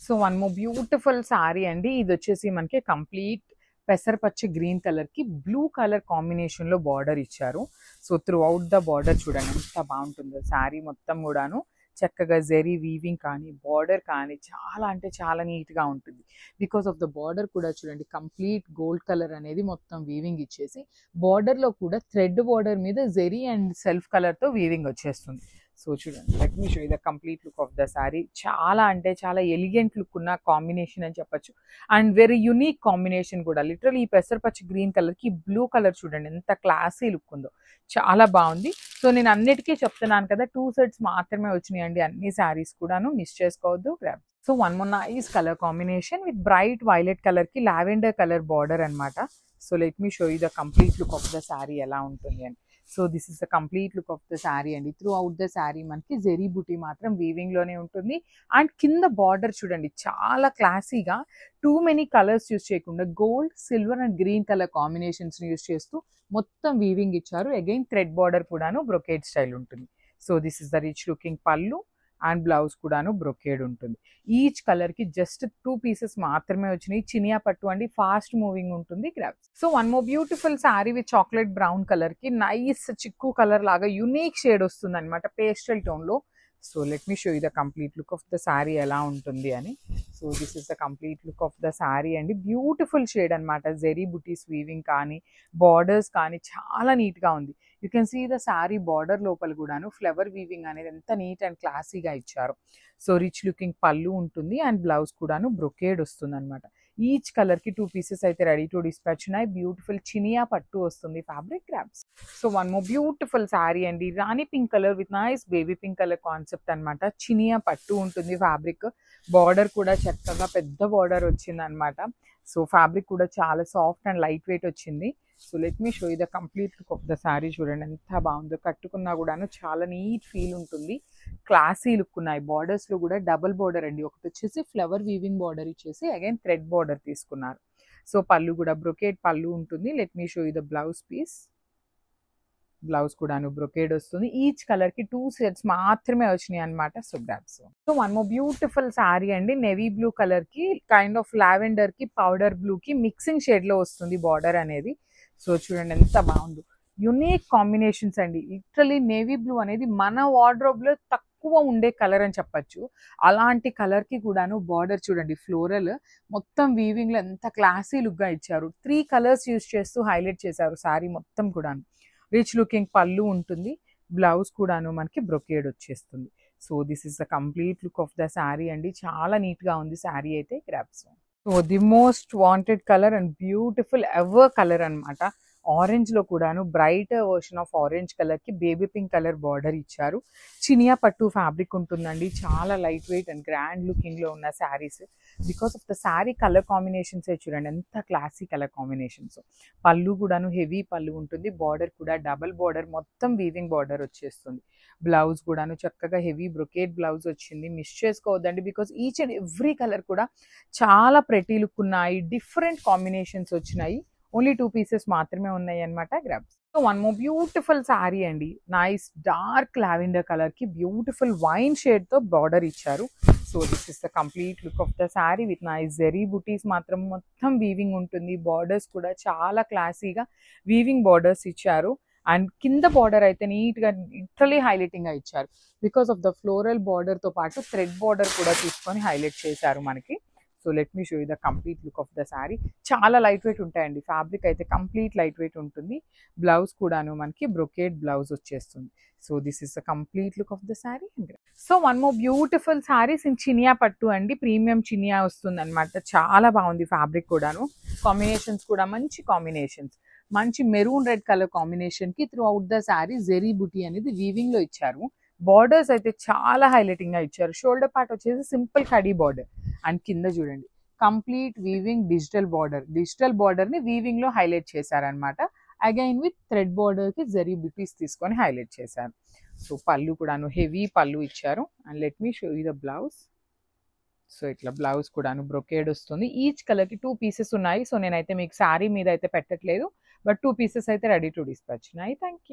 So one more beautiful sorry అండి. ఇది వచ్చేసి మనకి కంప్లీట్ పెసరపచ్చి గ్రీన్ కలర్ కి బ్లూ కలర్ కాంబినేషన్ లో బార్డర్ ఇచ్చారు. So through out the border చూడండి ఎంత బాగుంటుందో. సారీ మొత్తం కూడాను చక్కగా జెరీ వీవింగ్ కానీ బార్డర్ కానీ చాలా అంటే చాలా నీట్ గా ఉంటుంది. బికాస్ ఆఫ్ ద బార్డర్ కూడా చూడండి కంప్లీట్ గోల్డ్ కలర్ అనేది మొత్తం వీవింగ్ ఇచ్చేసి బార్డర్ లో కూడా థ్రెడ్ బార్డర్ మీద జెరీ అండ్ సెల్ఫ్ కలర్ తో వీవింగ్ వచ్చేస్తుంది. సో చూడండి, let me show you the complete look of the sorry. చాలా అంటే చాలా ఎలిగెంట్ లుక్ ఉన్న కాంబినేషన్ అని చెప్పొచ్చు. అండ్ వెరీ యునిక్ కాంబినేషన్ కూడా. లిటరల్ ఈ పెసరపచ్చి గ్రీన్ కలర్ కి బ్లూ కలర్ చూడండి ఎంత క్లాసీ లుక్ ఉందో. చాలా బాగుంది. సో నేను అన్నిటికీ చెప్తున్నాను కదా, 2 సెట్స్ మాత్రమే వచ్చినాయండి అన్ని శారీస్ కూడాను, మిస్ చేసుకోవద్దు. Grab. So one more nice colour combination with bright violet colour కి లావెండర్ కలర్ బార్డర్ అనమాట. So let me show you the complete look of the sari ఎలా ఉంటుంది అని. So this is the complete look of the sari అండి. Throughout the sari మనకి జెరీ బుటీ మాత్రం weaving లోనే ఉంటుంది. అండ్ కింద బార్డర్ చూడండి చాలా క్లాసీగా టూ మెనీ కలర్స్ యూస్ చేయకుండా gold, silver and green colour combinations use చేస్తూ మొత్తం వీవింగ్ ఇచ్చారు. అగైన్ థ్రెడ్ బార్డర్ కూడాను బ్రొకేడ్ స్టైల్ ఉంటుంది. So this is the rich looking పళ్ళు అండ్ బ్లౌజ్ కూడాను బ్రొకేడ్ ఉంటుంది. ఈచ్ కలర్ కి జస్ట్ 2 పీసెస్ మాత్రమే వచ్చినాయి. చినియా పట్టు అండి, ఫాస్ట్ మూవింగ్ ఉంటుంది. Grabs. So one more beautiful sari with chocolate brown colour కి నైస్ చిక్కు కలర్ లాగా యునిక్ షేడ్ వస్తుంది అనమాట పేస్టల్ టోన్ లో. So let me show you the complete look of the sari ఎలా ఉంటుంది అని. So this is the complete look of the sari అండి. బ్యూటిఫుల్ షేడ్ అనమాట. జెరీ బుటీస్ వీవింగ్ కానీ బార్డర్స్ కానీ చాలా నీట్ గా ఉంది. You can see the sari border లోపల కూడాను ఫ్లవర్ వీవింగ్ అనేది ఎంత నీట్ అండ్ క్లాసీగా ఇచ్చారు. సో రిచ్ లుకింగ్ పళ్ళు ఉంటుంది అండ్ బ్లౌజ్ కూడాను బ్రొకేడ్ వస్తుంది అనమాట. ఈచ్ కలర్ కి 2 పీసెస్ అయితే రెడీ టు డిస్పాచ్ ఉన్నాయి. బ్యూటిఫుల్ చినియా పట్టు వస్తుంది fabric. Grabs. So one more beautiful sari అండి. Rani pink colour with nice baby pink colour concept అనమాట. చినియా పట్టు ఉంటుంది ఫ్యాబ్రిక్. బార్డర్ కూడా చక్కగా పెద్ద బార్డర్ వచ్చింది అనమాట. సో ఫ్యాబ్రిక్ కూడా చాలా సాఫ్ట్ అండ్ లైట్ వెయిట్ వచ్చింది. So let me show you the complete look of the sari. చూడండి ఎంత బాగుందో. కట్టుకున్నా కూడాను చాలా నీట్ ఫీల్ ఉంటుంది. క్లాసీ లుక్ ఉన్నాయి. బార్డర్స్ లో కూడా డబుల్ బార్డర్ అండి. ఒకటి వచ్చేసి ఫ్లవర్ వీవింగ్ బార్డర్ ఇచ్చేసి అగైన్ థ్రెడ్ బార్డర్ తీసుకున్నారు. సో పళ్ళు కూడా బ్రొకేడ్ పళ్ళు ఉంటుంది. Let me show you the blouse piece. Blouse కూడాను బ్రొకేడ్ వస్తుంది. ఈచ్ కలర్ కి 2 సెట్స్ మాత్రమే వచ్చినాయి అనమాట. So grabs. So one more beautiful sari అండి. నెవీ బ్లూ కలర్ కి కైండ్ ఆఫ్ లావెండర్ కి పౌడర్ బ్లూ కి మిక్సింగ్ షేడ్ లో వస్తుంది బార్డర్ అనేది. సో చూడండి ఎంత బాగుందో. యునిక్ కాంబినేషన్స్ అండి. లిటరలీ నేవీ బ్లూ అనేది మన వార్డ్రోబ్ లో తక్కువ ఉండే కలర్ అని చెప్పచ్చు. అలాంటి కలర్ కి కూడాను బార్డర్ చూడండి ఫ్లోరల్ మొత్తం వీవింగ్ లో ఎంత క్లాసీ లుక్ గా ఇచ్చారు. 3 కలర్స్ యూస్ చేస్తూ హైలైట్ చేశారు శారీ మొత్తం కూడాను. రిచ్ లుకింగ్ పళ్ళు ఉంటుంది. బ్లౌజ్ కూడాను మనకి బ్రొకేడ్ వచ్చేస్తుంది. So this is the complete look of the sari అండి. చాలా నీట్ గా ఉంది శారీ అయితే. Grabs. So the most wanted colour and beautiful ever colour అనమాట. ఆరెంజ్ లో కూడాను bright version of orange colour కి బేబీ పింక్ కలర్ బార్డర్ ఇచ్చారు. చినియా పట్టు ఫ్యాబ్రిక్ ఉంటుందండి. చాలా light weight and grand looking లో ఉన్న saris. Because of the sari colour combinations చూడండి ఎంత క్లాసీ కలర్ కాంబినేషన్స్. పళ్ళు కూడాను హెవీ పళ్ళు ఉంటుంది. బార్డర్ కూడా డబల్ బార్డర్ మొత్తం వీవింగ్ బార్డర్ వచ్చేస్తుంది. బ్లౌజ్ కూడాను చక్కగా హెవీ బ్రొకేడ్ బ్లౌజ్ వచ్చింది. మిస్ చేసుకోవద్దండి. Because each and every colour కూడా చాలా ప్రెటీ లుక్ ఉన్నాయి. డిఫరెంట్ కాంబినేషన్స్ వచ్చినాయి. ఓన్లీ 2 పీసెస్ మాత్రమే ఉన్నాయి అనమాట. Grabs. So one more beautiful sari అండి. నైస్ డార్క్ లావెండర్ కలర్ కి బ్యూటిఫుల్ వైన్ షేడ్ తో బార్డర్ ఇచ్చారు. So this is the complete look of the sari with nice zari buttis మాత్రం మొత్తం వీవింగ్ ఉంటుంది. బార్డర్స్ కూడా చాలా క్లాసీగా వీవింగ్ బార్డర్స్ ఇచ్చారు. అండ్ కింద బార్డర్ అయితే నీట్ గా లిటరలీ హైలైటింగ్ గా ఇచ్చారు. Because of the floral border తో పాటు థ్రెడ్ బార్డర్ కూడా తీసుకొని హైలైట్ చేశారు మనకి. So let me show you the complete look of the sari. చాలా లైట్ వెయిట్ ఉంటాయండి. ఫ్యాబ్రిక్ అయితే కంప్లీట్ లైట్ వెయిట్ ఉంటుంది. బ్లౌజ్ కూడాను మనకి బ్రొకేడ్ బ్లౌజ్ వచ్చేస్తుంది. So this is the complete look of the sari. So one more beautiful saris in Chiniya పట్టు అండి. Premium Chiniya వస్తుంది అనమాట. చాలా బాగుంది ఫ్యాబ్రిక్ కూడాను. కాంబినేషన్స్ కూడా మంచి కాంబినేషన్స్. మంచి మెరూన్ రెడ్ కలర్ కాంబినేషన్ కి throughout the sari zari buti అనేది వీవింగ్ లో ఇచ్చారు. బార్డర్స్ అయితే చాలా హైలైటింగ్ గా ఇచ్చారు. షోల్డర్ పార్ట్ వచ్చేసి సింపుల్ కడీ బార్డర్ అండ్ కింద చూడండి complete weaving digital border. Digital border ని వీవింగ్ లో హైలైట్ చేశారనమాట. అగైన్ విత్ థ్రెడ్ బార్డర్ కి జరీ బుటీస్ తీసుకొని హైలైట్ చేశారు. సో పళ్ళు కూడాను హెవీ పళ్ళు ఇచ్చారు. And let me show you the blouse. So ఇట్లా బ్లౌజ్ కూడాను బ్రొకేడ్ వస్తుంది. ఈచ్ కలర్ కి 2 పీసెస్ ఉన్నాయి. సో నేనైతే మీకు శారీ మీద అయితే పెట్టట్లేదు. బట్ 2 పీసెస్ అయితే రెడీ టు డిస్పాచ్ ఉన్నాయి. Thank you.